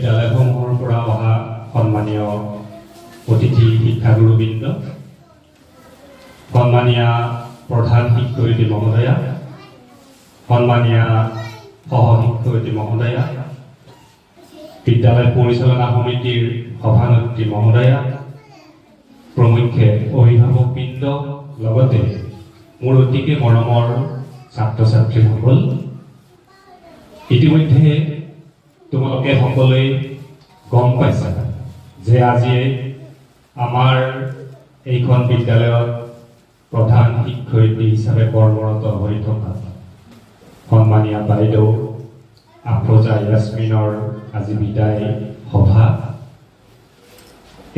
বিদ্যালয়সমূহৰ পৰা অহা সন্মানীয় অতিথি শিক্ষাগুৰুবৃন্দ, সন্মানীয় প্ৰধান শিক্ষয়িত্ৰী মহোদয়া, সন্মানীয় সহশিক্ষয়িত্ৰী মহোদয়া, বিদ্যালয় পৰিচালনা সমিতিৰ সভানেত্ৰী মহোদয়া, প্ৰমুখ্যে অভিভাৱকবৃন্দ, লগতে মোৰ অতিকে মৰমৰ ছাত্ৰ ছাত্ৰীসকল, ইতিমধ্যে তোমালোকে সকলোৱে গম পাইছা যে আজি আমাৰ এইখন বিদ্যালয়ত প্ৰধান শিক্ষয়িত্ৰী হিচাপে কৰ্মৰত হৈ থকা সন্মানীয় বাইদেউ আফ্ৰজা ইয়াসমিনৰ আজি বিদায় সভা।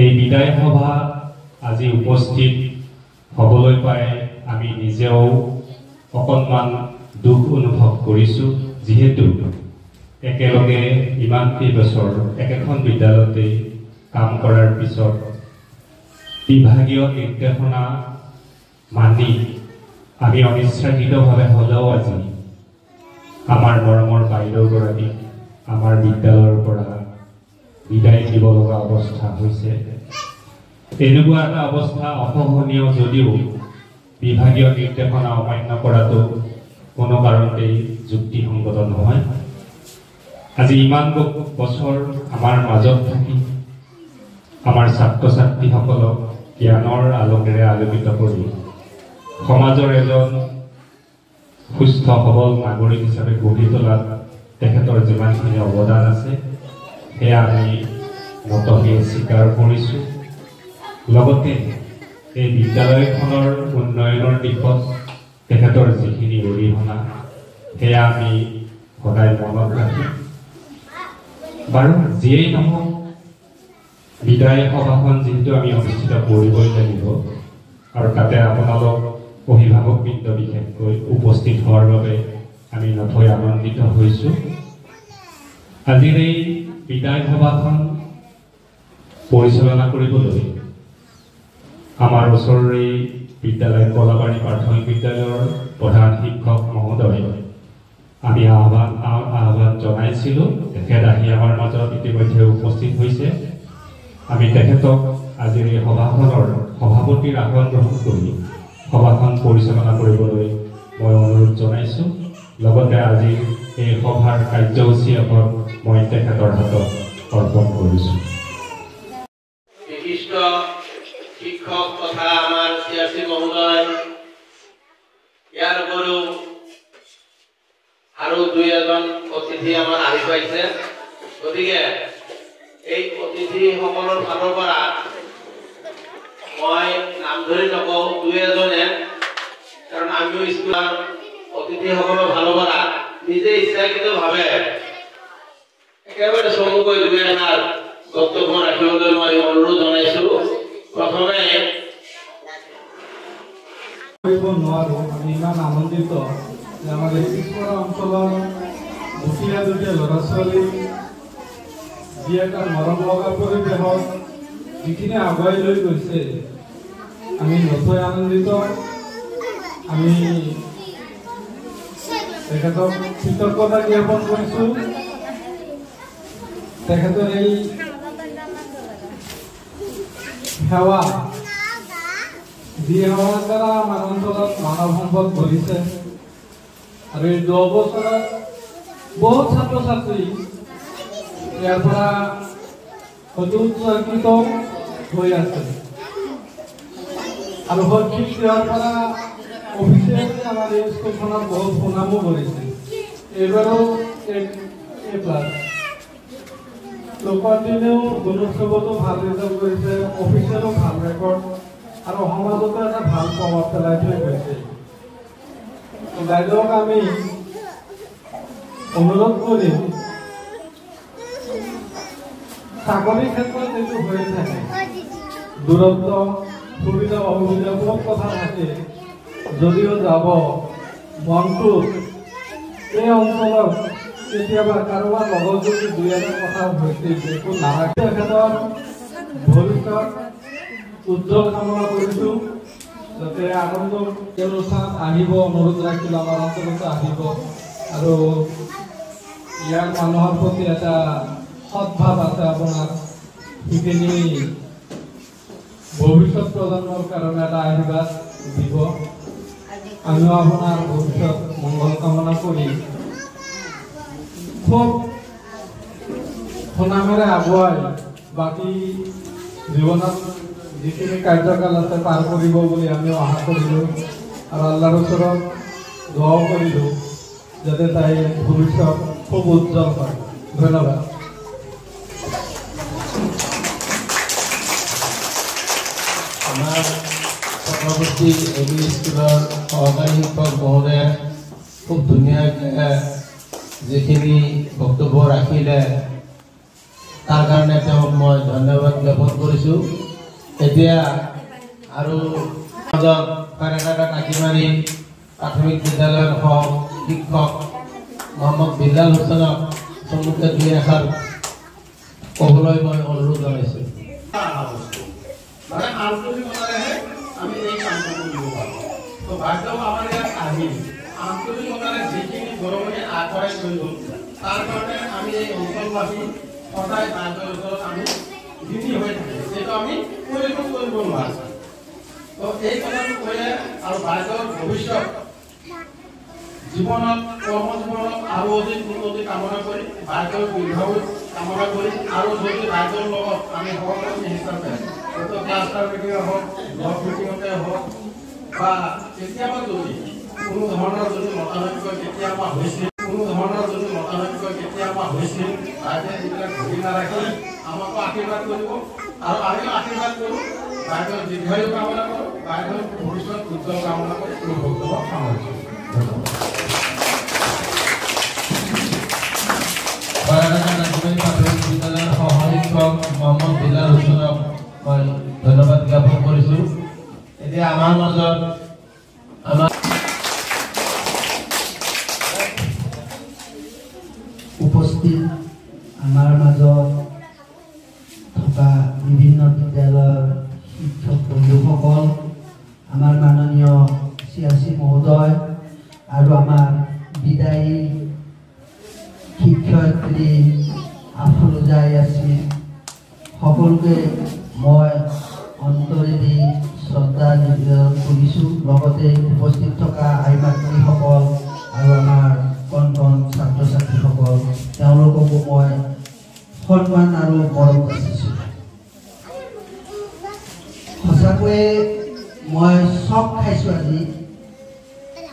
এই বিদায় সভা আজি উপস্থিত হ'বলৈ পাই আমি নিজেও অকণমান দুখ অনুভৱ কৰিছোঁ, যিহেতু একেলগে ইমান কেইবছৰ একেখন বিদ্যালয়তে কাম কৰাৰ পিছত বিভাগীয় নিৰ্দেশনা মানি আমি অনিচ্ছাকৃতভাৱে হ'লেও আজি আমাৰ মৰমৰ বাইদেউগৰাকীক আমাৰ বিদ্যালয়ৰ পৰা বিদায় দিব লগা অৱস্থা হৈছে। এনেকুৱা এটা অৱস্থা অসহনীয় যদিও বিভাগীয় নিৰ্দেশনা অমান্য কৰাটো কোনো কাৰণতেই যুক্তিসংগত নহয়। আজি ইমান বছৰ আমাৰ মাজত থাকি আমাৰ ছাত্ৰ ছাত্ৰীসকলক জ্ঞানৰ আলোকেৰে আলোকিত কৰি সমাজৰ এজন সুস্থ সবল নাগৰিক হিচাপে গঢ়ি তোলাত তেখেতৰ যিমানখিনি অৱদান আছে সেয়া আমি নতশিৰে স্বীকাৰ কৰিছোঁ। লগতে এই বিদ্যালয়খনৰ উন্নয়নৰ দিশত তেখেতৰ যিখিনি অৰিহণা সেয়া আমি সদায় মনত ৰাখিম। বাৰু যিয়েই নহওক, বিদায় সভাখন যিহেতু আমি অনুষ্ঠিত কৰিবই লাগিব আৰু তাতে আপোনালোক অভিভাৱকবৃন্দ বিশেষকৈ উপস্থিত হোৱাৰ বাবে আমি নথৈ আনন্দিত হৈছোঁ। আজিৰ এই বিদায় সভাখন পৰিচালনা কৰিবলৈ আমাৰ ওচৰৰে বিদ্যালয় কলাবাৰী প্ৰাথমিক বিদ্যালয়ৰ প্ৰধান শিক্ষক মহোদয় আমি আহ্বান জনাইছিলোঁ। তেখেত আহি আমাৰ মাজত ইতিমধ্যে উপস্থিত হৈছে। আমি তেখেতক আজিৰ এই সভাখনৰ সভাপতিৰ আসন গ্ৰহণ কৰি সভাখন পৰিচালনা কৰিবলৈ মই অনুৰোধ জনাইছোঁ। লগতে আজি এই সভাৰ কাৰ্যসূচী এখন মই তেখেতৰ হাতত অৰ্পণ কৰিছোঁ। বিশিষ্ট শিক্ষক তথা আমাৰ চিআৰচি মহোদয়, ইয়াৰ উপৰিও আৰু দুই এজন অতিথি আমাৰ আহি পাইছে। গতিকে এই অতিথিসকলৰ ফালৰ পৰা মই নাম ধৰি নকওঁ, দুই এজনে, কাৰণ আমিও স্কুলৰ অতিথিসকলৰ ফালৰ পৰা নিজে ইচ্ছাকৃতভাৱে একেবাৰে চমুকৈ দুই এষাৰ বক্তব্য ৰাখিবলৈ মই অনুৰোধ জনাইছোঁ। প্ৰথমে আমি ইমান আনন্দিত যে আমাৰ এই পিছপৰা অঞ্চলৰ দুখীয়া দুখীয়া ল'ৰা ছোৱালী যি এটা মৰম লগা পৰিৱেশত যিখিনি আগুৱাই লৈ গৈছে, আমি নথৈ আনন্দিত। আমি তেখেতক কৃতজ্ঞতা জ্ঞাপন কৰিছোঁ। তেখেতৰ এই সেৱা, যি সেৱাৰ দ্বাৰা আমাৰ অঞ্চলত মানৱ সম্পদ গঢ়িছে আৰু এই 10 বছৰত বহুত ছাত্ৰ ছাত্ৰী ইয়াৰ পৰা হয়তো উৎসাহিত হৈ আছে আৰু শৈক্ষিক দিশৰ পৰা অফিচিয়েলি আমাৰ এই স্কুলখনত বহুত সুনামো কৰিছে। এইবাৰো A+ কণ্টিনিউ গুণোৎসৱতো ভাল ৰিজাল্ট কৰিছে, অফিচিয়েলো ভাল ৰেকৰ্ড আৰু সমাজতো এটা ভাল প্ৰভাৱ পেলাই থৈ গৈছে। বাইদেউক আমি অনুৰোধ কৰিম, চাকৰিৰ ক্ষেত্ৰত যিটো হৈ থাকে দূৰত্ব সুবিধা অসুবিধা বহুত কথা থাকে, যদিও যাব মনটো এই অঞ্চলত কেতিয়াবা কাৰোবাৰ লগত যদি দুই এটা কথা হৈছে একো নাৰাখে। তেখেতৰ ভৱিষ্যত উজ্জ্বল কামনা কৰিছোঁ, যাতে আনন্দ অনুষ্ঠানত আহিব, অনুৰোধ ৰাখিলোঁ আমাৰ অঞ্চলতো আহিব আৰু ইয়াৰ মানুহৰ প্ৰতি এটা সদ্ভাৱ আছে আপোনাৰ সেইখিনি ভৱিষ্যত প্ৰজন্মৰ কাৰণে এটা আশীৰ্বাদ দিব। আমিও আপোনাৰ ভৱিষ্যত মংগল কামনা কৰি খুব সুনামেৰে আগুৱাই বাকী জীৱনত যিখিনি কাৰ্যকাল আছে পাৰ কৰিব বুলি আমিও আশা কৰিলোঁ আৰু আল্লাহৰ ওচৰত দোৱাও কৰিলোঁ যাতে তাই ভৱিষ্যত খুব উজ্জ্বল হয়। ধন্যবাদ। আমাৰ চক্ৰৱৰ্তী এগ্ৰি স্কুলৰ সহকাৰী শিক্ষক মহোদয়ে খুব ধুনীয়াকৈ যিখিনি বক্তব্য ৰাখিলে তাৰ কাৰণে তেওঁক মই ধন্যবাদ জ্ঞাপন কৰিছোঁ। এতিয়া আৰু কাকিমাৰী প্ৰাথমিক বিদ্যালয়ৰ শিক্ষক মোহাম্মদ বিল্লাল হুছেইনক চমুকে দুই এষাৰ ক'বলৈ মই অনুৰোধ জনাইছোঁ। মানে আন্তৰিকতাৰেহে আমি এই কামটো কৰিব পাৰোঁ। তো বাইদেউ আমাৰ ইয়াত আহি আন্তৰিকতাৰে যিখিনি বৰঙণি আগবঢ়াই থৈ গ'ল তাৰ কাৰণে আমি এই অঞ্চলবাসী সদায় বাইদেউৰ ওচৰত আমি ঋণী হৈ থাকিম। সেইটো আমি পৰিশোধ কৰিব নোৱাৰোঁ। তো এই কথাটো ক'লে আৰু বাইদেউৰ ভৱিষ্যত জীৱনত কৰ্মজীৱনত আৰু অধিক উন্নতি কামনা কৰি বাইদেউৰ দীৰ্ঘায়ু কামনা কৰি আৰু যদি বাইদেউৰ লগত আমি সহকৰ্মী হিচাপে হয়তো ক্লাষ্টাৰ মিটিঙে হওক ব্লক মিটিঙতে হওক বা কেতিয়াবা যদি কোনো ধৰণৰ যদি মতানৈক্য কেতিয়াবা হৈছিল বাইদেৱে এইবিলাক ধৰি নাৰাখি আমাকো আশীৰ্বাদ কৰিব আৰু আমিও আশীৰ্বাদ কৰোঁ। বাইদেউৰ দীৰ্ঘায়ু কামনা কৰোঁ, বাইদেউৰ ভৱিষ্যত উজ্জ্বল কামনা কৰি মোৰ বক্তব্য সামৰিছোঁ। প্ৰাথমিক বিদ্যালয়ৰ সহশিক্ষক মোহাম্মদ বিল্লাল হুছেইনক মই ধন্যবাদ জ্ঞাপন কৰিছোঁ। এতিয়া আমাৰ মাজত উপস্থিত আমাৰ মাজত থকা বিভিন্ন বিদ্যালয়ৰ শিক্ষক বন্ধুসকল, আমাৰ মাননীয় চিয়াচী মহোদয় আৰু আমাৰ বিদায়ী শিক্ষয়িত্ৰী আফৰোজা ইয়াছিন, সকলোকে মই অন্তৰেদি শ্ৰদ্ধা নিবেদন কৰিছোঁ। লগতে উপস্থিত থকা আই মাতৃসকল আৰু আমাৰ কণ কণ ছাত্ৰ ছাত্ৰীসকল, তেওঁলোককো মই সন্মান আৰু মৰম যাচিছোঁ। সঁচাকৈয়ে মই চখ খাইছোঁ। আজি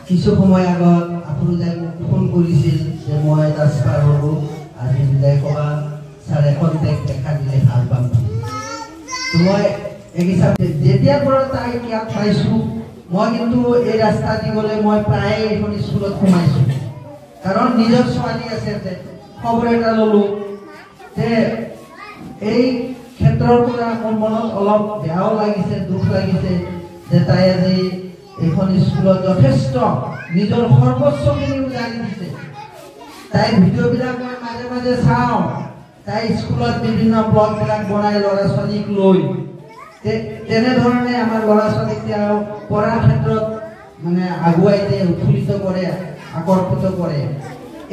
কিছু সময় আগত আফৰোজাই মোক ফোন কৰিছিল যে মই এটা স্পাৰ হ'লোঁ, আজি বিদায় ক'বা, ছাৰ এখন টেক দেখা দিলে ভাল পাম। মই এক হিচাপে যেতিয়াৰ পৰা তাইক ইয়াত পাইছোঁ, মই কিন্তু এই ৰাস্তা দি গ'লে মই প্ৰায়ে এইখন স্কুলত সোমাইছোঁ। কাৰণ নিজৰ ছোৱালী আছে, খবৰ এটা ল'লোঁ যে এই ক্ষেত্ৰৰ পৰা মোৰ মনত অলপ বেয়াও লাগিছে, দুখ লাগিছে যে তাই আজি এইখন স্কুলত যথেষ্ট নিজৰ সৰ্বোচ্চখিনি উজাৰি দিছে। তাই ভিডিঅ'বিলাক মই মাজে মাজে চাওঁ, তাই স্কুলত বিভিন্ন ব্লগবিলাক বনাই ল'ৰা ছোৱালীক লৈ তেনেধৰণে আমাৰ ল'ৰা ছোৱালীক তেওঁ পঢ়াৰ ক্ষেত্ৰত মানে আগুৱাই দিয়ে, উৎফুল্লিত কৰে, আকৰ্ষিত কৰে।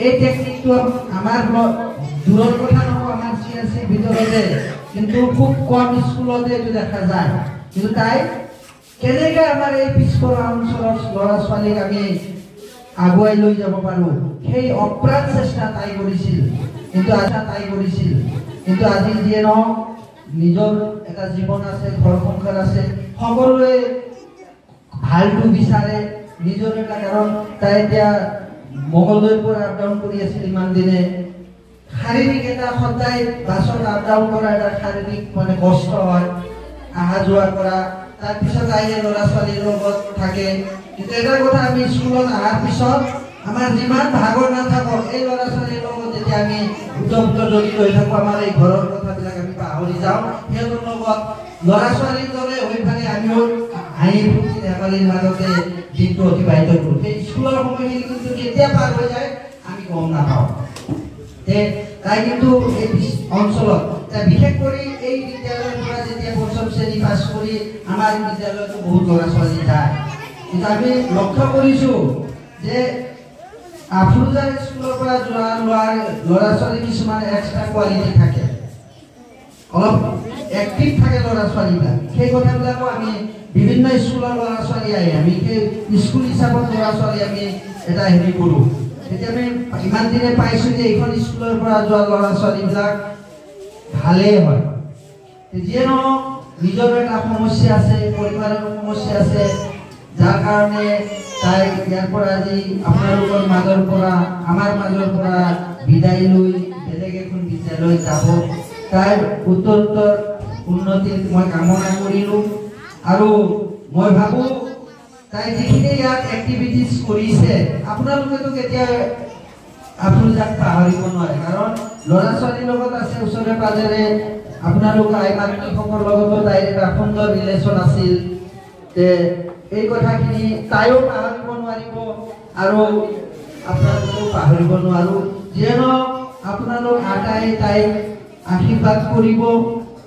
এই টেকনিকটো আমাৰ দূৰৰ কথা নকওঁ, আমাৰ চিয়াচিৰ ভিতৰতে কিন্তু খুব কম স্কুলতে এইটো দেখা যায়। কিন্তু তাই কেনেকৈ আমাৰ এই পিছপৰা অঞ্চলৰ ল'ৰা ছোৱালীক আমি আগুৱাই লৈ যাব পাৰোঁ, সেই অপ্ৰাণ চেষ্টা তাই কৰিছিল। কিন্তু আজি যিয়ে নহওক, নিজৰ এটা জীৱন আছে, ঘৰ সংসাৰ আছে, সকলোৱে ভালটো বিচাৰে নিজৰ এটা। কাৰণ তাই এতিয়া মঙলদৈৰ পৰা আপ ডাউন কৰি আছিল ইমান দিনে। শাৰীৰিক এটা সদায় বাছত আপ ডাউন কৰা এটা শাৰীৰিক মানে কষ্ট হয়, অহা যোৱা কৰা। তাৰপিছত আহিলে ল'ৰা ছোৱালীৰ লগত থাকে। কিন্তু এটা কথা, আমি স্কুলত অহাৰ পিছত আমাৰ যিমান ভাগৰ নাথাকক, এই ল'ৰা ছোৱালীৰ লগত যেতিয়া আমি উদ্যমত জড়িত হৈ থাকোঁ, আমাৰ এই ঘৰৰ কথাবিলাক আমি পাহৰি যাওঁ। সিহঁতৰ লগত ল'ৰা ছোৱালীৰ দৰে হৈ পেলাই আমিও হাঁহি ফূৰ্তি ধেমালিৰ মাজতে দিনটো অতিবাহিত কৰোঁ। সেই স্কুলৰ সময়খিনি কিন্তু কেতিয়া পাৰ হৈ যায় আমি গম নাপাওঁ। তাই কিন্তু এই অঞ্চলত বিশেষ কৰি এই বিদ্যালয়ৰ পৰা যেতিয়া পঞ্চম শ্ৰেণী পাছ কৰি আমাৰ বিদ্যালয়তো বহুত ল'ৰা ছোৱালী যায়। কিন্তু আমি লক্ষ্য কৰিছোঁ যে আফৰোজা স্কুলৰ পৰা যোৱা ল'ৰা ছোৱালী কিছুমান এক্সট্ৰা কোৱালিটি থাকে। অলপ এক্টিভ থাকে ল'ৰা ছোৱালীবিলাক সেই কথাবিলাকো আমি বিভিন্ন স্কুলৰ ল'ৰা ছোৱালী আহি আমি সেই স্কুল হিচাপত ল'ৰা ছোৱালী আমি এটা হেৰি কৰোঁ তেতিয়া আমি ইমান দিনে পাইছোঁ যে এইখন স্কুলৰ পৰা যোৱা ল'ৰা ছোৱালীবিলাক ভালেই হয় যিয়ে নহওক নিজৰ এটা সমস্যা আছে পৰিবাৰৰ সমস্যা আছে যাৰ কাৰণে তাই ইয়াৰ পৰা আজি আপোনালোকৰ মাজৰ পৰা আমাৰ মাজৰ পৰা বিদায় লৈ বেলেগ এখন বিদ্যালয় যাব তাইৰ উত্তৰোত্তৰ উন্নতিৰ মই কামনা কৰিলোঁ আৰু মই ভাবোঁ তাই যিখিনি ইয়াত এক্টিভিটিজ কৰিছে আপোনালোকেতো কেতিয়া আপোনালোক পাহৰিব নোৱাৰে কাৰণ ল'ৰা ছোৱালীৰ লগত আছে ওচৰে পাজৰে আপোনালোক আই মাতৃসকলৰ লগতো তাইৰ এটা সুন্দৰ ৰিলেশ্যন আছিল এই কথাখিনি তাইও পাহৰিব নোৱাৰিব আৰু আপোনালোকেও পাহৰিব নোৱাৰোঁ যিয়ে নহওক আপোনালোক আটাই তাইক আশীৰ্বাদ কৰিব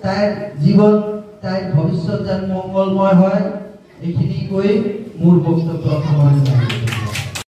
তাইৰ জীৱন তাইৰ ভৱিষ্যত যেন মংগলময় হয় এইখিনি কৈ মোৰ বক্তব্য সামৰণি মাৰিলোঁ